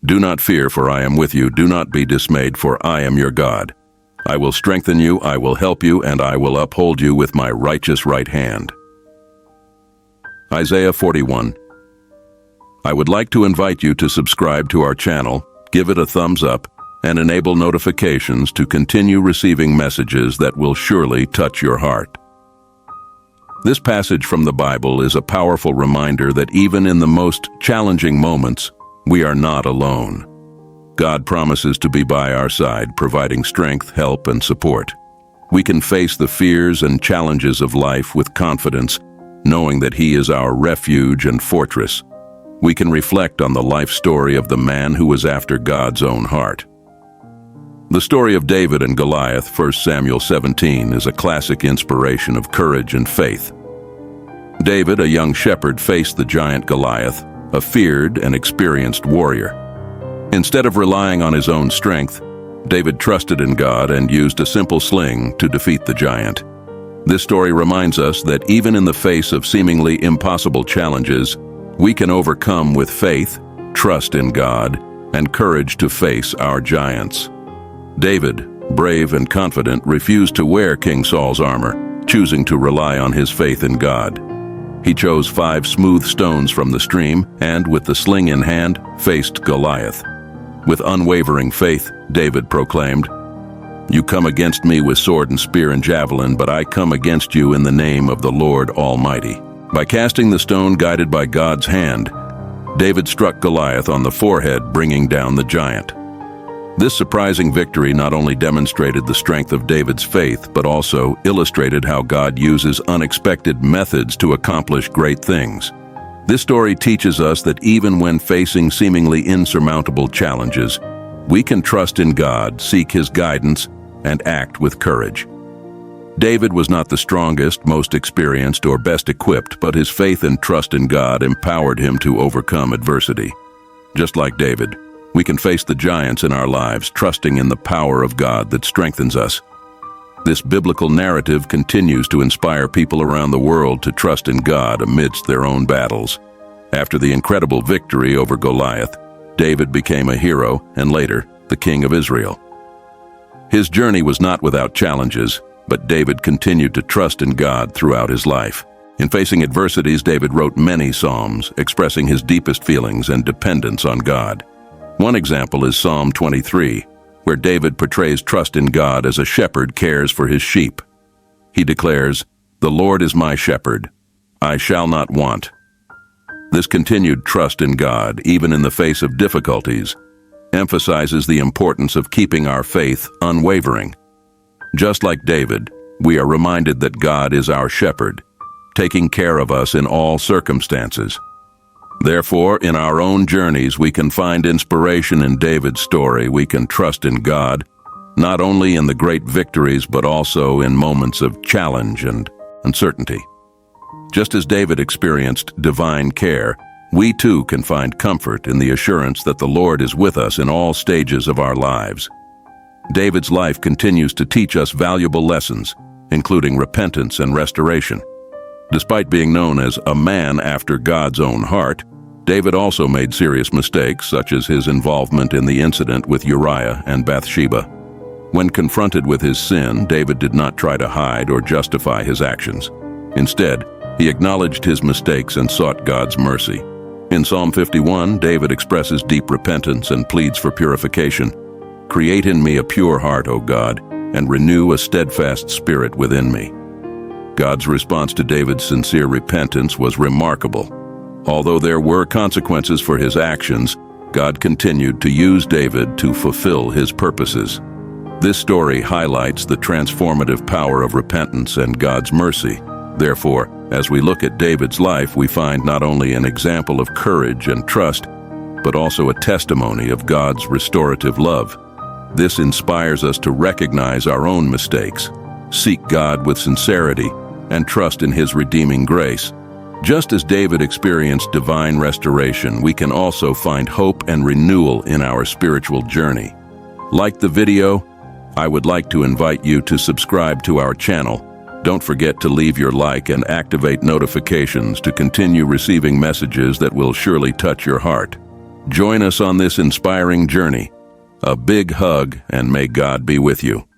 "Do not fear, for I am with you. Do not be dismayed, for I am your God. I will strengthen you, I will help you, and I will uphold you with my righteous right hand." Isaiah 41. I would like to invite you to subscribe to our channel, give it a thumbs up, and enable notifications to continue receiving messages that will surely touch your heart. This passage from the Bible is a powerful reminder that even in the most challenging moments, we are not alone. God promises to be by our side, providing strength, help, and support. We can face the fears and challenges of life with confidence, knowing that He is our refuge and fortress. We can reflect on the life story of the man who was after God's own heart. The story of David and Goliath, 1 Samuel 17, is a classic inspiration of courage and faith. David, a young shepherd, faced the giant Goliath, a feared and experienced warrior. Instead of relying on his own strength, David trusted in God and used a simple sling to defeat the giant. This story reminds us that even in the face of seemingly impossible challenges, we can overcome with faith, trust in God, and courage to face our giants. David, brave and confident, refused to wear King Saul's armor, choosing to rely on his faith in God. He chose 5 smooth stones from the stream and, with the sling in hand, faced Goliath. With unwavering faith, David proclaimed, "You come against me with sword and spear and javelin, but I come against you in the name of the Lord Almighty." By casting the stone guided by God's hand, David struck Goliath on the forehead, bringing down the giant. This surprising victory not only demonstrated the strength of David's faith, but also illustrated how God uses unexpected methods to accomplish great things. This story teaches us that even when facing seemingly insurmountable challenges, we can trust in God, seek His guidance, and act with courage. David was not the strongest, most experienced, or best equipped, but his faith and trust in God empowered him to overcome adversity. Just like David, we can face the giants in our lives, trusting in the power of God that strengthens us. This biblical narrative continues to inspire people around the world to trust in God amidst their own battles. After the incredible victory over Goliath, David became a hero and later the king of Israel. His journey was not without challenges, but David continued to trust in God throughout his life. In facing adversities, David wrote many psalms, expressing his deepest feelings and dependence on God. One example is Psalm 23, where David portrays trust in God as a shepherd cares for his sheep. He declares, "The Lord is my shepherd, I shall not want." This continued trust in God, even in the face of difficulties, emphasizes the importance of keeping our faith unwavering. Just like David, we are reminded that God is our shepherd, taking care of us in all circumstances. Therefore, in our own journeys, we can find inspiration in David's story. We can trust in God, not only in the great victories, but also in moments of challenge and uncertainty. Just as David experienced divine care, we too can find comfort in the assurance that the Lord is with us in all stages of our lives. David's life continues to teach us valuable lessons, including repentance and restoration. Despite being known as a man after God's own heart, David also made serious mistakes, such as his involvement in the incident with Uriah and Bathsheba. When confronted with his sin, David did not try to hide or justify his actions. Instead, he acknowledged his mistakes and sought God's mercy. In Psalm 51, David expresses deep repentance and pleads for purification. "Create in me a pure heart, O God, and renew a steadfast spirit within me." God's response to David's sincere repentance was remarkable. Although there were consequences for his actions, God continued to use David to fulfill His purposes. This story highlights the transformative power of repentance and God's mercy. Therefore, as we look at David's life, we find not only an example of courage and trust, but also a testimony of God's restorative love. This inspires us to recognize our own mistakes, seek God with sincerity, and trust in His redeeming grace. Just as David experienced divine restoration, we can also find hope and renewal in our spiritual journey. Like the video, I would like to invite you to subscribe to our channel. Don't forget to leave your like and activate notifications to continue receiving messages that will surely touch your heart. Join us on this inspiring journey. A big hug, and may God be with you.